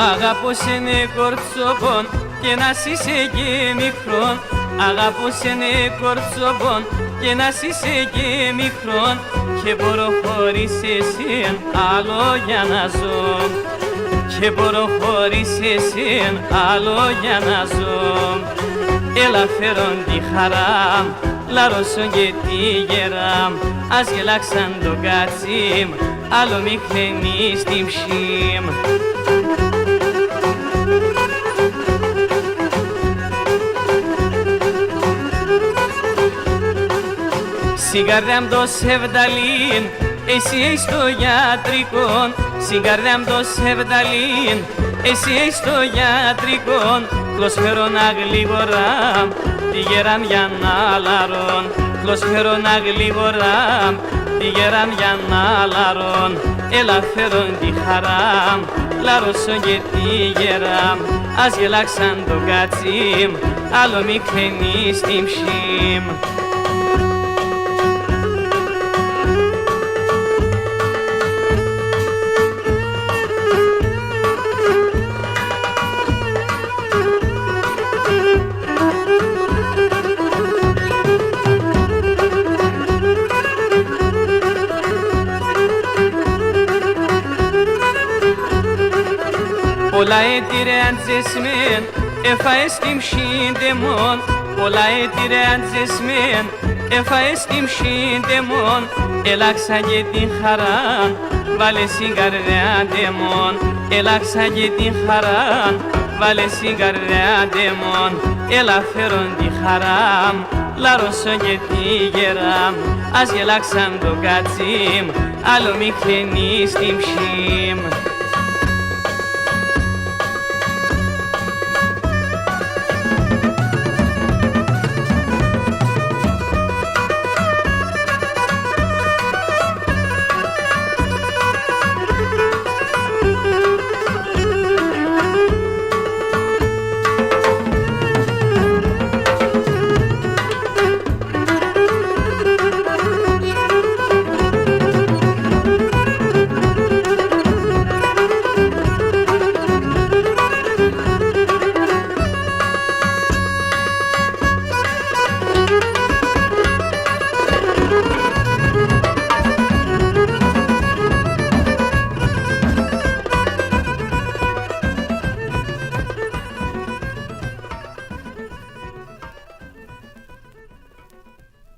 Αγαπώ σενε κορτσοπών και να είσαι και μικρόν. Αγαπώ σενε κορτσοπών και να είσαι και μικρόν. Και μπορώ χωρίς εσέν άλλο για να ζω. Και μπορώ χωρίς εσέν άλλο για να ζω. Έλα φέρον τη χαρά, λαρώσον και τη γερά. Ας γελάξαν το κάτσιμ, άλλο μη χτενείς την ψήμ. Στην καρδιά μου το σεβδαλίν, εσύ έχεις το γιατρικό. Στην καρδιά μου το σεβδαλίν, εσύ έχεις το γιατρικό. Κλωσφέρω να γλίγορα, τη γεράν για να λαρών. Κλωσφέρω να γλίγορα, τη γεράν για να λαρών. Έλα φέρον τη χαρά, λαρώσον και τη γερά. Ας γελάξαν το κάτσιμ, άλλο μη χτενείς την ψήμ. Πολλά έτη ρε αντζεσμέν, έφαες την ψήντεμον. Πολλά έτη ρε αντζεσμέν, έφαες την ψήντεμον. Έλαξα και την χαρά, βάλε στην καρδιά ντεμον. Έλαξα και την χαρά, βάλε στην καρδιά ντεμον. Έλα φέρον τη χαρά, λαρώσον και τη γερά. Ας γελάξαν το κάτσιμ, άλλο μη χτενείς την ψήμ.